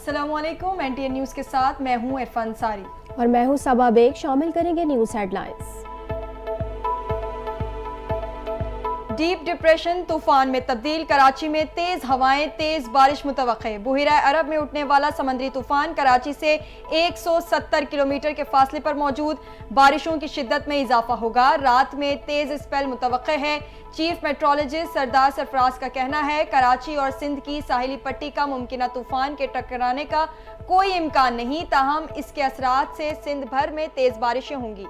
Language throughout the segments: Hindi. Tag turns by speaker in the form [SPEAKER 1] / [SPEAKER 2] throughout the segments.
[SPEAKER 1] अस्सलामुअलैकुम। NTN न्यूज़ के साथ मैं हूं इरफान सारी
[SPEAKER 2] और मैं हूं सबा बेग। शामिल करेंगे न्यूज़ हेडलाइंस।
[SPEAKER 1] डीप डिप्रेशन तूफान में तब्दील, कराची में तेज हवाएं, तेज बारिश मुतवक्के। बुहिरा अरब में उठने वाला समंदरी तूफान कराची से 170 किलोमीटर के फासले पर मौजूद। बारिशों की शिद्दत में इजाफा होगा। रात में तेज स्पेल मुतवक्के है। चीफ मेट्रोलॉजिस्ट सरदार सरफराज का कहना है कराची और सिंध की साहिली पट्टी का मुमकिन तूफान के टकराने का कोई इम्कान नहीं, ताहम इसके असरात से सिंध भर में तेज बारिशें होंगी।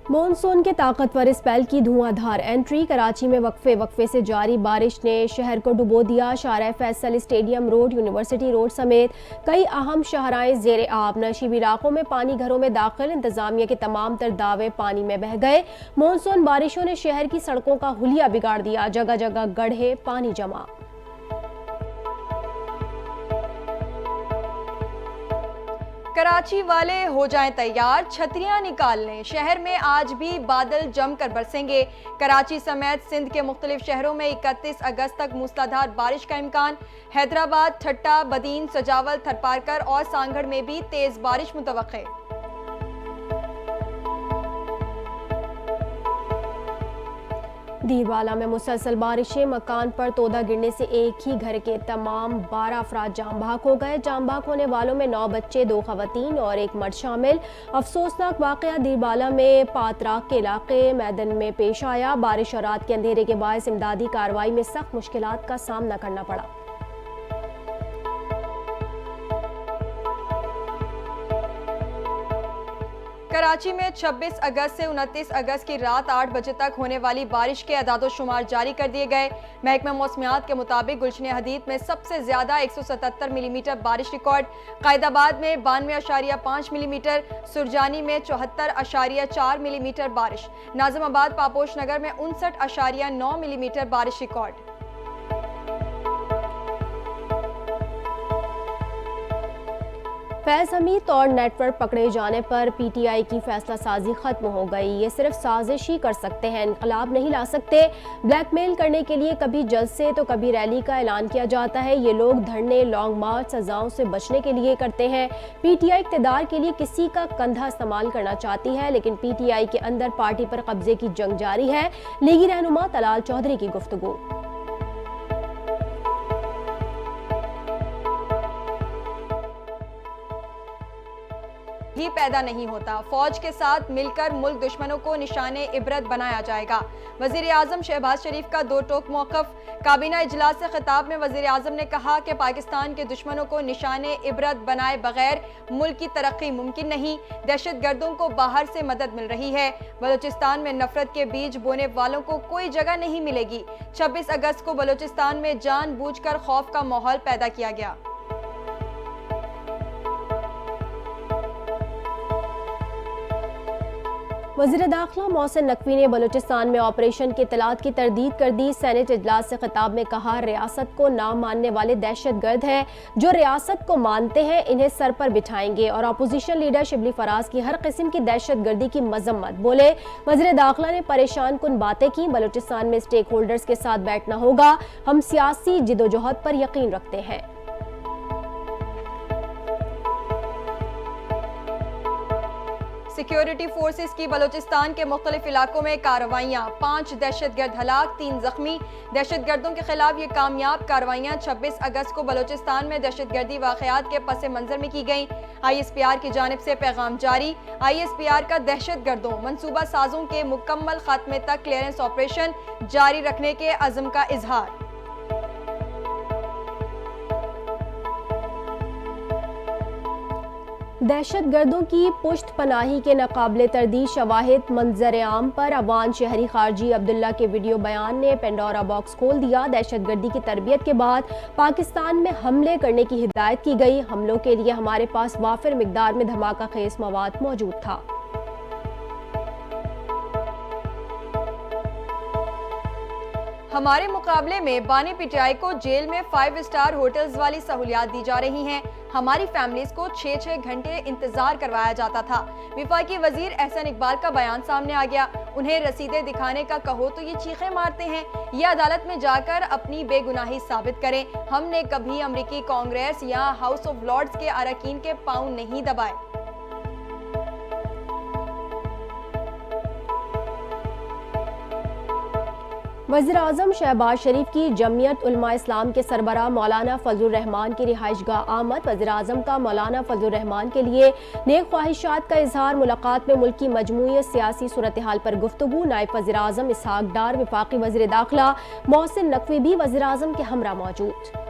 [SPEAKER 2] मॉनसून के ताकतवर स्पेल की धुआंधार एंट्री। कराची में वक्फे से जारी बारिश ने शहर को डुबो दिया। Shahrah Faisal, stadium road, university road समेत कई अहम शाहराएं जेर आब। नशीब इलाकों में पानी घरों में दाखिल। इंतजामिया के तमाम तर दावे पानी में बह गए। मॉनसून बारिशों ने शहर की सड़कों का हुलिया बिगाड़ दिया। जगह जगह गड्ढे, पानी जमा।
[SPEAKER 1] कराची वाले हो जाएं तैयार, छतरियां निकाल लें। शहर में आज भी बादल जमकर बरसेंगे। कराची समेत सिंध के मुख्तलिफ शहरों में 31 अगस्त तक मूसलाधार बारिश का इम्कान। हैदराबाद, ठट्टा, बदीन, सजावल, थरपारकर और सांगड़ में भी तेज बारिश मुतवक्के।
[SPEAKER 2] दीरवाला में मुसलसल बारिशें। मकान पर तोदा गिरने से एक ही घर के तमाम 12 अफराद जाम बहक हो गए। जाम बहक होने वालों में 9 बच्चे, 2 खवातीन और 1 मर्द शामिल। अफसोसनाक वाकया दीरवाला में पातराक के इलाके मैदान में पेश आया। बारिश और रात के अंधेरे के बायस इमदादी कार्रवाई में सख्त मुश्किलात का सामना करना पड़ा।
[SPEAKER 1] कराची में 26 अगस्त से 29 अगस्त की रात 8 बजे तक होने वाली बारिश के अदादो शुमार जारी कर दिए गए। महकमा मौसमियात के मुताबिक गुलशन हदीद में सबसे ज्यादा 177 मिलीमीटर बारिश रिकॉर्ड। कायदाबाद में 92.5 मिलीमीटर, सुरजानी में 74.4 मिलीमीटर बारिश, नाजिमाबाद पापोश नगर में 59.9 मिलीमीटर बारिश रिकॉर्ड।
[SPEAKER 2] फैज हमीद और नेटवर्क पकड़े जाने पर PTI की फैसला साजी खत्म हो गई। ये सिर्फ साजिश ही कर सकते हैं, इनकलाब नहीं ला सकते। ब्लैकमेल करने के लिए कभी जलसे तो कभी रैली का ऐलान किया जाता है। ये लोग धरने, लॉन्ग मार्च, सजाओं से बचने के लिए करते हैं। PTI इक़्तिदार के लिए किसी का कंधा इस्तेमाल करना चाहती है, लेकिन PTI के अंदर पार्टी पर कब्जे की जंग जारी है। लीगी रहनुमा तलाल चौधरी की गुफ्तगू।
[SPEAKER 1] ही पैदा नहीं होता। फौज के साथ मिलकर मुल्क दुश्मनों को निशाने इबरत बनाया जाएगा। वजीर आजम शहबाज शरीफ का 2 टोक मौक़िफ़। काबीना इजलास से खिताब में वजीर आजम ने कहा कि पाकिस्तान के दुश्मनों को निशाने इबरत बनाए बगैर मुल्क की तरक्की मुमकिन नहीं। दहशत गर्दों को बाहर से मदद मिल रही है। बलूचिस्तान में नफरत के बीज बोने वालों को कोई जगह नहीं मिलेगी। 26 अगस्त को बलूचिस्तान में जानबूझकर खौफ का माहौल पैदा किया गया।
[SPEAKER 2] वज़ीर दाखिला मोहसिन नकवी ने बलूचिस्तान में ऑपरेशन की इत्तलात की तरदीद कर दी। सेनेट इजलास से खिताब में कहा, रियासत को ना मानने वाले दहशत गर्द हैं। जो रियासत को मानते हैं इन्हें सर पर बिठाएंगे। और अपोजिशन लीडर शिबली फराज की हर किस्म की दहशत गर्दी की मजम्मत। बोले, वज़ीर दाखिला ने परेशान कुन बातें की। बलूचिस्तान में स्टेक होल्डर्स के साथ बैठना होगा। हम सियासी जिदोजहद पर यकीन रखते हैं।
[SPEAKER 1] सिक्योरिटी फोर्सेस की बलूचिस्तान के मुख्तलिफ इलाकों में कार्रवाइयाँ। 5 दहशतगर्द हलाक, 3 जख्मी। दहशतगर्दों के खिलाफ ये कामयाब कार्रवाइयाँ 26 अगस्त को बलूचिस्तान में दहशतगर्दी वाक़यात के पस मंजर में की गई। ISPR की जानिब से पैगाम जारी। ISPR का दहशतगर्दों मनसूबा साजों के मुकम्मल खात्मे तक क्लियरेंस ऑपरेशन जारी रखने के अज़्म का इजहार।
[SPEAKER 2] दहशत गर्दों की पुश्त पनाही के नाकाबिले तरदीद शवाहिद। मंजर आम पर अवान शहरी खारजी अब्दुल्ला के वीडियो बयान ने पेंडोरा बॉक्स खोल दिया। दहशत गर्दी की तरबियत के बाद पाकिस्तान में हमले करने की हिदायत की गई। हमलों के लिए हमारे पास वाफिर मिकदार में धमाका खेज मवाद मौजूद था।
[SPEAKER 1] हमारे मुकाबले में बानी पीटीआई को जेल में 5 स्टार होटल्स वाली सहूलियात दी जा रही हैं। हमारी फैमिलीज को 6-6 घंटे इंतजार करवाया जाता था। विफाकी वजीर एहसन इकबाल का बयान सामने आ गया। उन्हें रसीदें दिखाने का कहो तो ये चीखें मारते हैं। ये अदालत में जाकर अपनी बेगुनाही साबित करें। हमने कभी अमेरिकी कांग्रेस या हाउस ऑफ लॉर्ड्स के अरकान के पांव नहीं दबाए।
[SPEAKER 2] वज़ीर-ए-आज़म शहबाज शरीफ की जमीयत उलमा इस्लाम के सरबराह मौलाना फजलुर रहमान की रिहाइशगाह आमद। वज़ीर-ए-आज़म का मौलाना फजलुर रहमान के लिए नेक ख्वाहिशात का इजहार। मुलाकात में मुल्क की मजमूई सियासी सूरत हाल पर गुफ्तगू। नायब वज़ीर-ए-आज़म इसहाक डार, वफाकी वज़ीर दाखिला मोहसिन नकवी भी वज़ीर-ए-आज़म के हमरा मौजूद।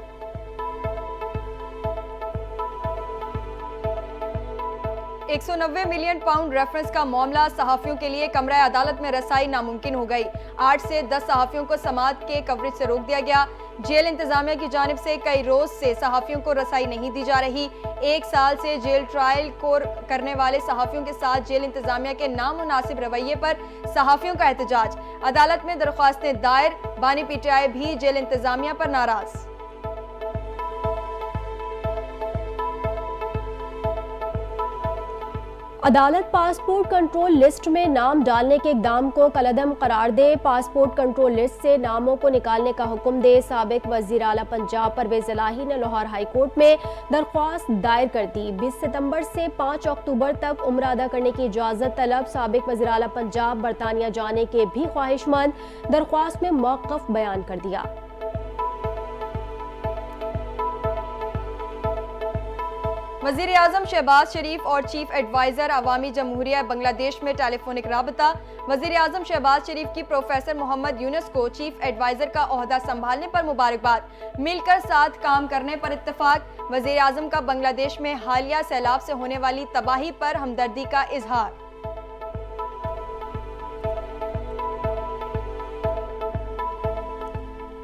[SPEAKER 1] 190 मिलियन पाउंड रेफरेंस का मामला, सहाफियों के लिए कमरा अदालत में रसाई नामुमकिन हो गई। 8 से 10 सहाफियों को समाअत के कवरेज से रोक दिया गया। जेल इंतजामिया की जानिब से कई रोज से सहाफियों को रसाई नहीं दी जा रही। 1 साल से जेल ट्रायल कोर करने वाले सहाफियों के साथ जेल इंतजामिया के नामुनासिब रवैये पर सहाफियों का एहतजाज। अदालत में दरख्वास्तें दायर। बानी पीटीआई भी जेल इंतजामिया पर नाराज।
[SPEAKER 2] अदालत पासपोर्ट कंट्रोल लिस्ट में नाम डालने के इकदाम को कलअदम करार दे। पासपोर्ट कंट्रोल लिस्ट से नामों को निकालने का हुक्म दे। साबिक वजीर आला पंजाब परवेज इलाही ने लाहौर हाई कोर्ट में दरख्वास्त दायर कर दी। 20 सितंबर से 5 अक्टूबर तक उम्र अदा करने की इजाजत तलब। साबिक वजीर आला पंजाब बरतानिया जाने के भी ख्वाहिशमंद, दरख्वास्त में मौक़िफ़ बयान कर दिया।
[SPEAKER 1] वज़ीर आज़म शहबाज शरीफ और चीफ एडवाइजर अवामी जमहूरिया बांग्लादेश में टेलीफोनिक राबता। वज़ीर आज़म शहबाज शरीफ की प्रोफेसर मोहम्मद यूनुस को चीफ एडवाइजर का ओहदा संभालने पर मुबारकबाद। मिलकर साथ काम करने पर इत्तेफाक। वज़ीर आज़म का बांग्लादेश में हालिया सैलाब से होने वाली तबाही पर हमदर्दी का इजहार।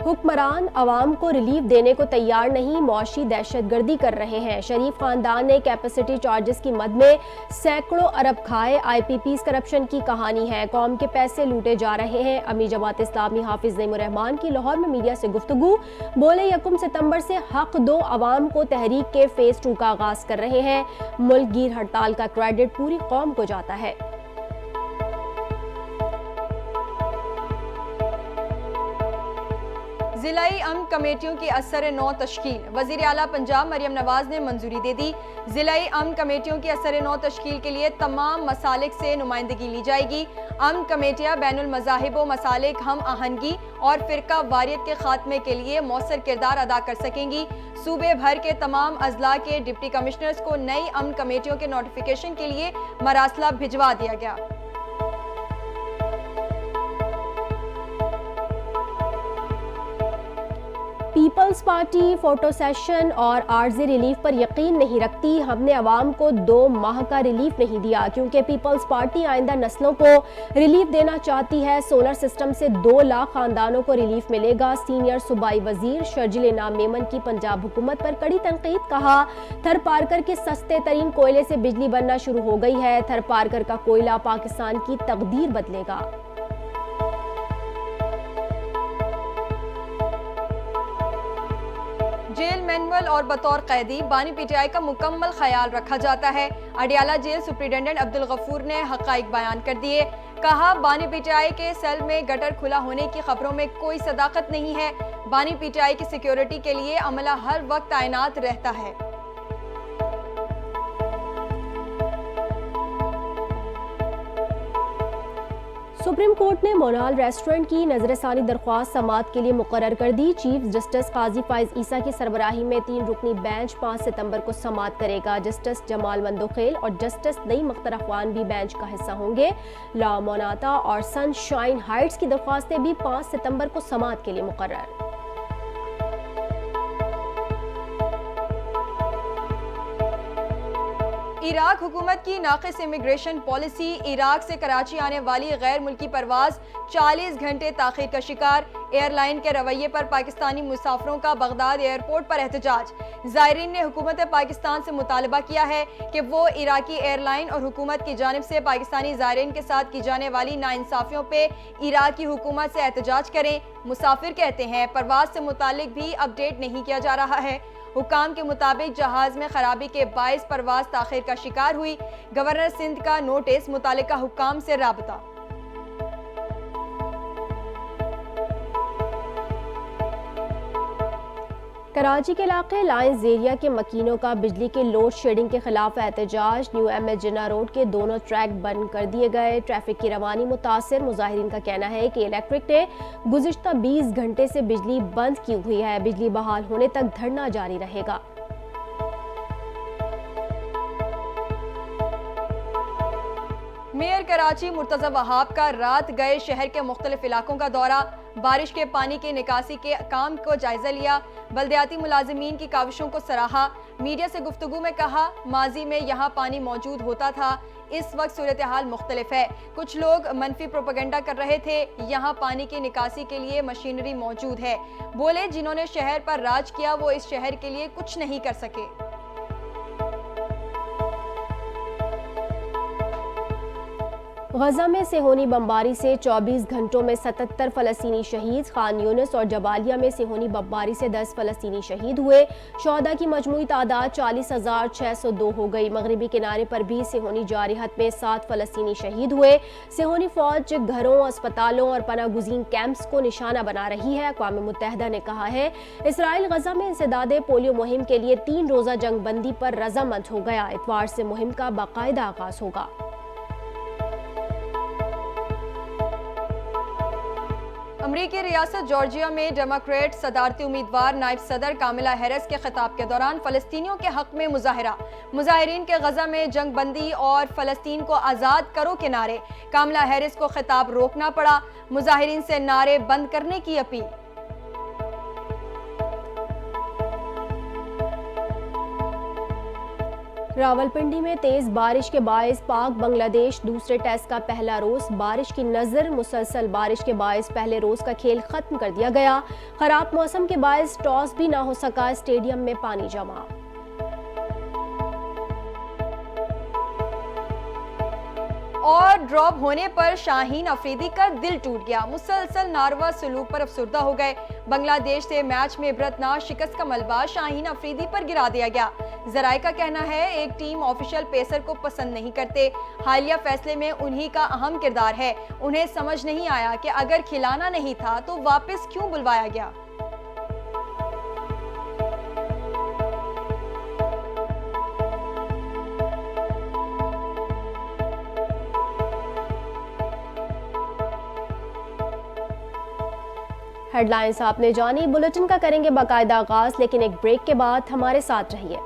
[SPEAKER 2] हुक्मरान अवाम को रिलीफ देने को तैयार नहीं, मौशी दहशतगर्दी कर रहे हैं। शरीफ खानदान ने कैपेसिटी चार्जेस की मद में सैकड़ों अरब खाए। IPPs करप्शन की कहानी है, कौम के पैसे लूटे जा रहे हैं। अमीर जमात इस्लामी हाफिज नईमुर रहमान की लाहौर में मीडिया से गुफ्तगू। बोले 1 सितंबर से हक दो अवाम को तहरीक के फेज 2 का आगाज कर रहे हैं। मुल्क गिर हड़ताल का क्रेडिट पूरी कौम को जाता है।
[SPEAKER 1] जिलाई अमन कमेटियों की असर 9 तश्कील। वज़ीर आला पंजाब मरियम नवाज ने मंजूरी दे दी। जिलाई अमन कमेटियों की असर 9 तश्कील के लिए तमाम मसालिक से नुमाइंदगी ली जाएगी। अमन कमेटियाँ बैनुल मज़ाहिब व मसालिक हम आहंगी और फिरका वारियत के खात्मे के लिए मौसर किरदार अदा कर सकेंगी। सूबे भर के तमाम अजला के डिप्टी कमिश्नर्स को नई अमन कमेटियों के नोटिफिकेशन के लिए मरासला भिजवा दिया गया।
[SPEAKER 2] पीपल्स पार्टी फोटो सेशन और आर्जी रिलीफ पर यकीन नहीं रखती। हमने अवाम को 2 माह का रिलीफ नहीं दिया क्योंकि पीपल्स पार्टी आइंदा नस्लों को रिलीफ देना चाहती है। सोलर सिस्टम से 2 लाख खानदानों को रिलीफ मिलेगा। सीनियर सूबाई वजीर शर्जिल इनाम मेमन की पंजाब हुकूमत पर कड़ी तनकीद। कहा थरपारकर के सस्ते तरीन कोयले से बिजली बनना शुरू हो गई है। थरपारकर का कोयला पाकिस्तान की तकदीर बदलेगा।
[SPEAKER 1] जेल मैनुअल और बतौर कैदी बानी पीटीआई का मुकम्मल ख्याल रखा जाता है। अडियाला जेल सुप्रिटेंडेंट अब्दुल गफूर ने हकाइक बयान कर दिए। कहा बानी पीटीआई के सेल में गटर खुला होने की खबरों में कोई सदाकत नहीं है। बानी पीटीआई की सिक्योरिटी के लिए अमला हर वक्त तैनात रहता है।
[SPEAKER 2] सुप्रीम कोर्ट ने मोनाल रेस्टोरेंट की नजरसानी दरख्वास्त समाअत के लिए मुकर्रर कर दी। चीफ जस्टिस काजी फाइज ईसा की सरबराही में 3 रुकनी बेंच 5 सितंबर को समाअत करेगा। जस्टिस जमाल मंदोखेल और जस्टिस नईम अख्तर अखवान भी बेंच का हिस्सा होंगे। ला मोनाता और सनशाइन हाइट्स की दरख्वास्तें भी 5 सितंबर को समाअत के लिए मुकर्रर।
[SPEAKER 1] इराक हुकूमत की नाक़िस इमिग्रेशन पॉलिसी। इराक से कराची आने वाली गैर मुल्की परवाज 40 घंटे ताख़ीर का शिकार। एयरलाइन के रवैये पर पाकिस्तानी मुसाफिरों का बगदाद एयरपोर्ट पर एहतजाज। ज़ायरीन ने हुकूमत पाकिस्तान से मुतालबा किया है कि वो इराकी एयरलाइन और हुकूमत की जानिब से पाकिस्तानी ज़ायरीन के साथ की जाने वाली नाइंसाफियों पे इराकी हुकूमत से एहतजाज करें। मुसाफिर कहते हैं परवाज से मुतालिक भी अपडेट नहीं किया जा रहा है। हुकाम के मुताबिक जहाज में खराबी के बाइस परवाज ताखिर का शिकार हुई। गवर्नर सिंध का नोटिस, मुतालिका हुकाम से राबता।
[SPEAKER 2] कराची के इलाके लायंस एरिया के मकीनों का बिजली के लोड शेडिंग के खिलाफ एहतजाज। न्यू एमएच जिन्ना रोड के दोनों ट्रैक बंद कर दिए गए। ट्रैफिक की रवानी मुतासिर। मुजाहिरीन का कहना है कि इलेक्ट्रिक ने गुज़िश्ता 20 घंटे से बिजली बंद की हुई है। बिजली बहाल होने तक धरना जारी रहेगा।
[SPEAKER 1] मेयर कराची मुर्तज़ा वहाब का रात गए शहर के मुख्तलिफ इलाकों का दौरा। बारिश के पानी की निकासी के काम को जायजा लिया। बल्दियाती मुलाजिमीन की काविशों को सराहा। मीडिया से गुफ्तगू में कहा, माजी में यहाँ पानी मौजूद होता था, इस वक्त सूरत हाल मुख्तलिफ है। कुछ लोग मनफी प्रोपेगेंडा कर रहे थे। यहाँ पानी की निकासी के लिए मशीनरी मौजूद है। बोले, जिन्होंने शहर पर राज किया वो इस शहर के लिए कुछ नहीं कर सके।
[SPEAKER 2] गजा में सेहोनी बमबारी से 24 घंटों में 77 फ़लस्तीनी शहीद। खान यूनिस और जबालिया में सेहोनी बमबारी से 10 फ़लस्तीनी शहीद हुए। शोहदा की मजमूई तादाद 40,602 हो गई। मगरबी किनारे पर भी सेहोनी जारिहत में 7 फ़लस्तीनी शहीद हुए। सेहोनी फौज घरों, अस्पतालों और पनागुज़ीन कैंप्स को निशाना बना रही है। अक़वाम मुत्तहिदा ने कहा है, इसराइल गजा में इंसदादे पोलियो मुहिम के लिए 3 रोज़ा जंग बंदी पर रजामंद हो गया। इतवार से मुहिम का बाकायदा आगाज होगा।
[SPEAKER 1] अमरीकी रियासत जॉर्जिया में डेमोक्रेट सदारती उम्मीदवार नायब सदर कामिला हैरिस के खिताब के दौरान फ़लस्तीनियों के हक में मुजाहिरा। मुजाहिरीन के गजा में जंग बंदी और फ़लस्तीन को आज़ाद करो के नारे। कामिला हैरिस को खिताब रोकना पड़ा। मुजाहिरीन से नारे बंद करने की अपील।
[SPEAKER 2] रावलपिंडी में तेज बारिश के बायस पाक बांग्लादेश दूसरे टेस्ट का पहला रोज बारिश की नजर। मुसलसल बारिश के बायस पहले रोज का खेल खत्म कर दिया गया। खराब मौसम के बायस टॉस भी ना हो सका। स्टेडियम में पानी जमा।
[SPEAKER 1] और ड्रॉप होने पर शाहीन अफरीदी का दिल टूट गया। मुसलसल नारवा सलूक पर अफसुर्दा हो गए। बांग्लादेश से मैच में इबरतनाक शिकस्त का मलबा शाहीन अफरीदी पर गिरा दिया गया। जराए का कहना है, एक टीम ऑफिशियल पेसर को पसंद नहीं करते। हालिया फैसले में उन्हीं का अहम किरदार है। उन्हें समझ नहीं आया कि अगर खिलाना नहीं था तो वापस क्यों बुलवाया गया।
[SPEAKER 2] हेडलाइंस आपने जानी। बुलेटिन का करेंगे बाकायदा आगाज, लेकिन एक ब्रेक के बाद हमारे साथ रहिए।